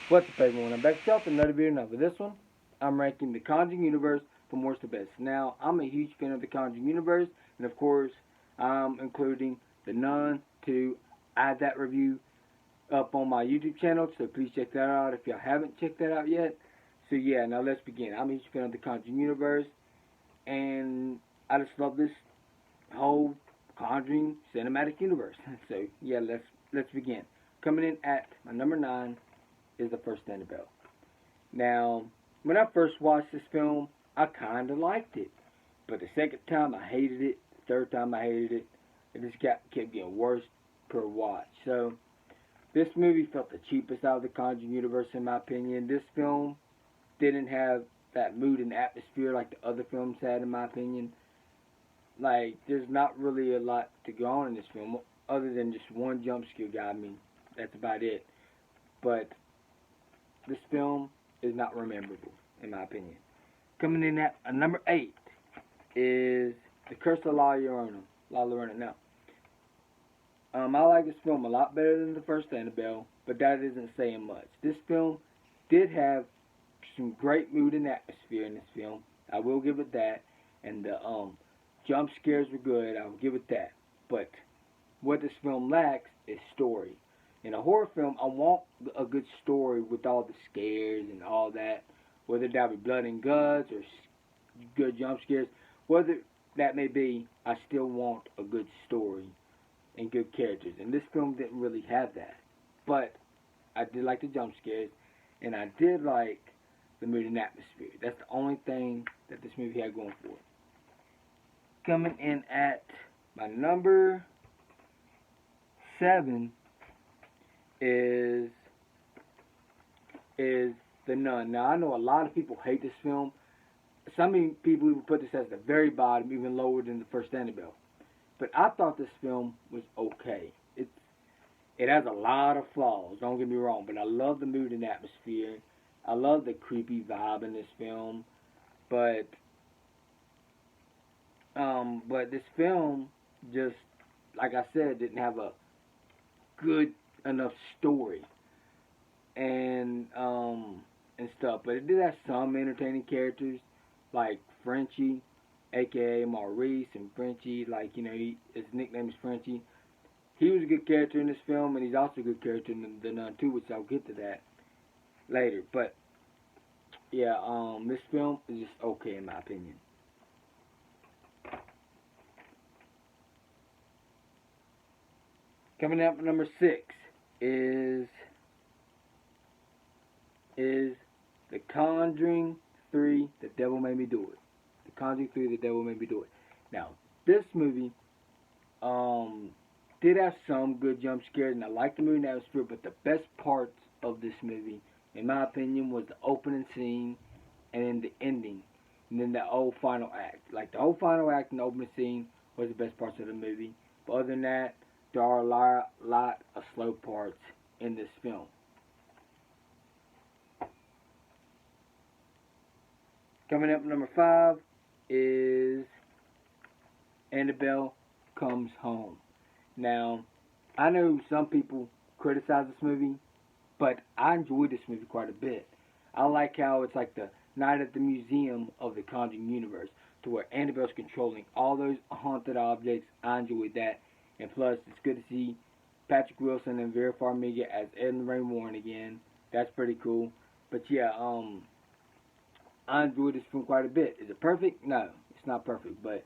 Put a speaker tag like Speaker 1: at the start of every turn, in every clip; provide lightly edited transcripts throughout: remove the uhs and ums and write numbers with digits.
Speaker 1: What's up, everyone? I'm back with another video. Now, for this one, I'm ranking the Conjuring universe from worst to best. Now, I'm a huge fan of the Conjuring universe, and of course, I'm including The Nun to add that review up on my YouTube channel, so please check that out if y'all haven't checked that out yet. So, yeah, now let's begin. I'm a huge fan of the Conjuring universe, and I just love this whole Conjuring cinematic universe. So, yeah, let's begin. Coming in at my number 9 is the first Annabelle. Now, when I first watched this film, I kind of liked it. But the second time, I hated it. The third time, I hated it. It just kept getting worse per watch. So, this movie felt the cheapest out of the Conjuring universe, in my opinion. This film didn't have that mood and atmosphere like the other films had, in my opinion. Like, there's not really a lot to go on in this film, other than just one jump scare got me. That's about it. But this film is not rememberable, in my opinion. Coming in at number 8 is The Curse of La Llorona. La Llorona. Now, I like this film a lot better than the first Annabelle, but that isn't saying much. This film did have some great mood and atmosphere in this film. I will give it that. And the jump scares were good. I will give it that. But what this film lacks is story. In a horror film, I want a good story with all the scares and all that, whether that be blood and guts or good jump scares, whether that may be, I still want a good story and good characters. And this film didn't really have that. But I did like the jump scares, and I did like the mood and atmosphere. That's the only thing that this movie had going for it. Coming in at my number 7 is The Nun. Now, I know a lot of people hate this film. Some people even put this as the very bottom, even lower than the first Annabelle. But I thought this film was okay. It has a lot of flaws, don't get me wrong, but I love the mood and atmosphere. I love the creepy vibe in this film. But but this film just, like I said, didn't have a good enough story and stuff. But it did have some entertaining characters like Frenchie, aka Maurice, and Frenchie, like his nickname is Frenchie. He was a good character in this film, and he's also a good character in The Nun too, which I'll get to that later. But yeah, this film is just okay in my opinion. Coming up at number 6 is The Conjuring 3, The Devil Made Me Do It. The Conjuring 3, The Devil Made Me Do It. Now, this movie did have some good jump scares, and I like the movie and atmosphere, but the best parts of this movie, in my opinion, was the opening scene and then the ending, and then the whole final act. Like, the whole final act and the opening scene was the best parts of the movie. But other than that, there are a lot of slow parts in this film. Coming up number 5 is Annabelle Comes Home. Now, I know some people criticize this movie, but I enjoyed this movie quite a bit. I like how it's like the night at the museum of the Conjuring universe, to where Annabelle's controlling all those haunted objects. I enjoyed that. And plus, it's good to see Patrick Wilson and Vera Farmiga as Ed and Lorraine Warren again. That's pretty cool. But yeah, I enjoyed this film quite a bit. Is it perfect? No, it's not perfect, but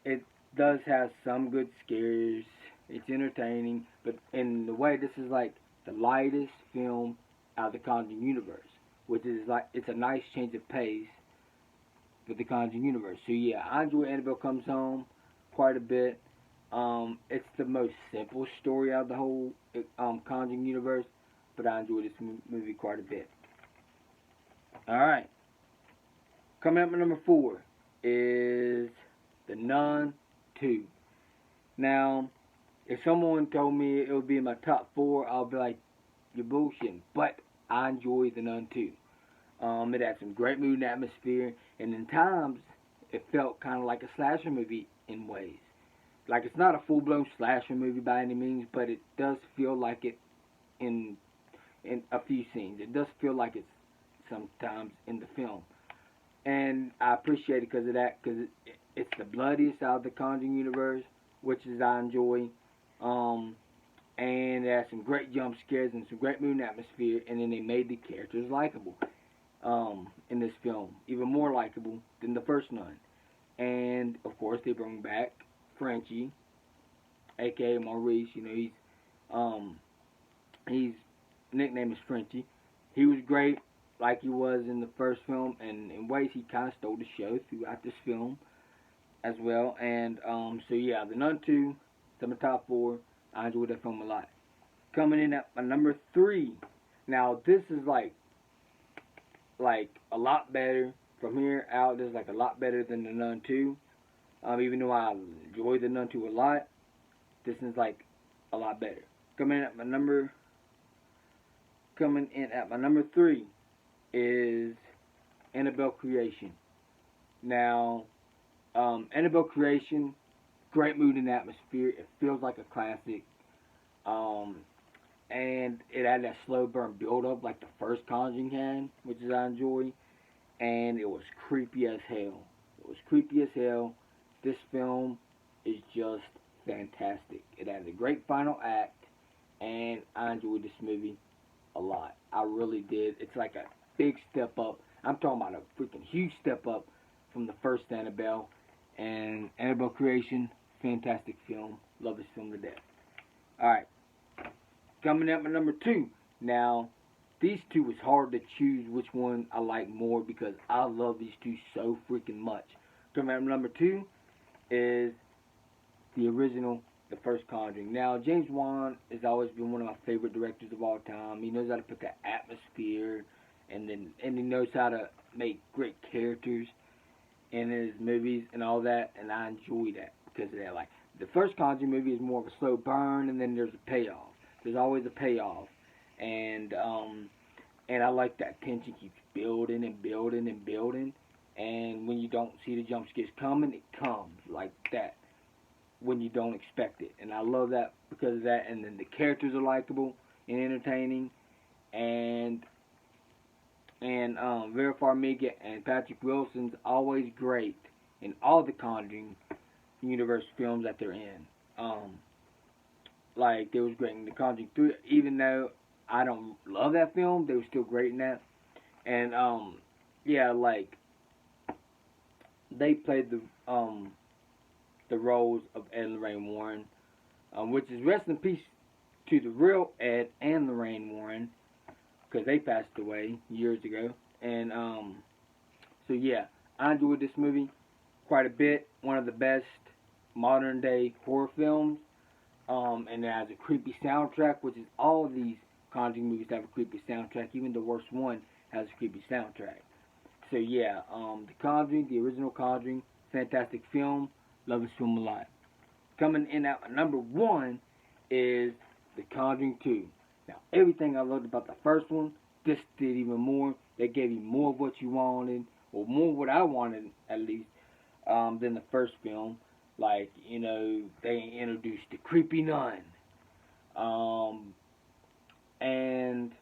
Speaker 1: it does have some good scares. It's entertaining, but in the way, this is like the lightest film out of the Conjuring universe, which is like, it's a nice change of pace with the Conjuring universe. So yeah, I enjoy Annabelle Comes Home quite a bit. It's the most simple story out of the whole Conjuring universe, but I enjoy this movie quite a bit. All right. Coming up at number 4 is The Nun 2. Now, if someone told me it would be in my top 4, I'll be like, you're bullshitting. But I enjoy The Nun 2. It had some great mood and atmosphere, and in times, it felt kind of like a slasher movie in ways. Like, it's not a full-blown slasher movie by any means, but it does feel like it in in a few scenes. It does feel like it's sometimes in the film, and I appreciate it because of that. Because it's the bloodiest out of the Conjuring universe, which is I enjoy. Um, and it has some great jump scares and some great mood and atmosphere, and then they made the characters likable in this film, even more likable than the first Nun. And of course, they bring back Frenchie, aka Maurice. You know, um, he's nickname is Frenchie. He was great, like he was in the first film, and in ways he kind of stole the show throughout this film as well. And so yeah, The Nun 2, it's in my top 4. I enjoyed that film a lot. Coming in at my number 3. Now this is like a lot better from here out. This is like a lot better than The Nun 2. Even though I enjoy The Nun 2 a lot, this is like a lot better. Coming in at my number 3 is Annabelle Creation. Now, Annabelle Creation, great mood and atmosphere. It feels like a classic. And it had that slow burn build up like the first Conjuring had, which is I enjoy. And it was creepy as hell. It was creepy as hell. This film is just fantastic. It has a great final act, and I enjoyed this movie a lot. I really did. It's like a big step up. I'm talking about a freaking huge step up from the first Annabelle. And Annabelle Creation, fantastic film. Love this film to death. Alright. Coming up at number 2. Now, these two was hard to choose which one I like more because I love these two so freaking much. Coming up at number 2 is the original, the first Conjuring. Now, James Wan has always been one of my favorite directors of all time. He knows how to put that atmosphere, and he knows how to make great characters in his movies and all that, and I enjoy that because of that. Like, the first Conjuring movie is more of a slow burn, and then there's a payoff. There's always a payoff, and I like that tension keeps building and building and building, and when you don't see the jump scares coming, it comes like that when you don't expect it, and I love that because of that. And then the characters are likable and entertaining, and Vera Farmiga and Patrick Wilson's always great in all the Conjuring universe films that they're in. Like, they was great in The Conjuring 3, even though I don't love that film, they were still great in that. And, yeah, like, they played the roles of Ed and Lorraine Warren, which is rest in peace to the real Ed and Lorraine Warren, because they passed away years ago. And, so yeah, I enjoyed this movie quite a bit. One of the best modern day horror films. And it has a creepy soundtrack, which is all of these Conjuring movies have a creepy soundtrack. Even the worst one has a creepy soundtrack. So yeah, The Conjuring, the original Conjuring, fantastic film. Love this film a lot. Coming in at number 1 is The Conjuring 2. Now, everything I loved about the first one, this did even more. They gave you more of what you wanted, or more of what I wanted, at least, than the first film. Like, you know, they introduced the creepy nun. And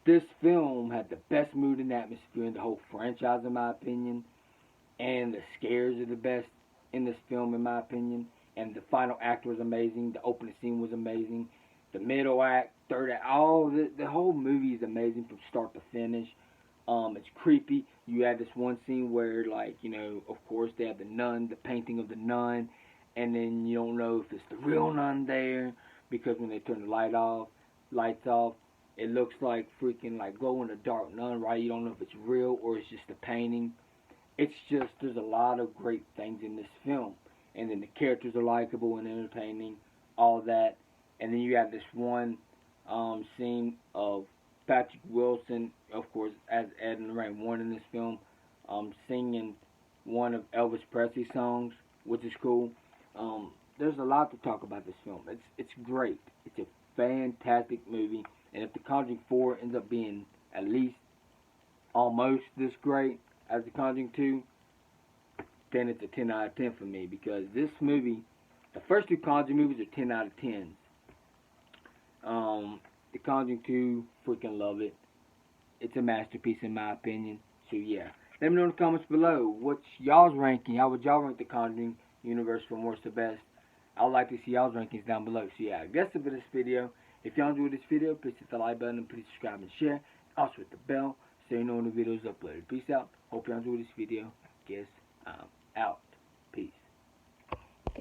Speaker 1: this film had the best mood and atmosphere in the whole franchise, in my opinion. And the scares are the best in this film, in my opinion. And the final act was amazing. The opening scene was amazing. The middle act, third act, the whole movie is amazing from start to finish. It's creepy. You have this one scene where, like, you know, of course, they have the nun, the painting of the nun, and then you don't know if it's the real nun there, because when they turn the lights off, it looks like freaking, like, glow-in-the-dark nun, right? You don't know if it's real or it's just a painting. It's just, there's a lot of great things in this film. And then the characters are likable and entertaining, all that. And then you have this one scene of Patrick Wilson, of course, as Ed and Lorraine Warren in this film, singing one of Elvis Presley's songs, which is cool. There's a lot to talk about this film. It's great. It's a fantastic movie. And if The Conjuring 4 ends up being at least almost this great as The Conjuring 2, then it's a 10 out of 10 for me, because this movie, the first two Conjuring movies are 10 out of 10s. The Conjuring 2, freaking love it. It's a masterpiece in my opinion. So yeah, let me know in the comments below what's y'all's ranking. How would y'all rank the Conjuring universe from worst to best? I'd like to see y'all's rankings down below. So yeah, that's it for this video. If y'all enjoyed this video, please hit the like button and please subscribe and share. Also hit the bell so you know when the videos uploaded. Peace out. Hope y'all enjoyed this video. Guess I'm out.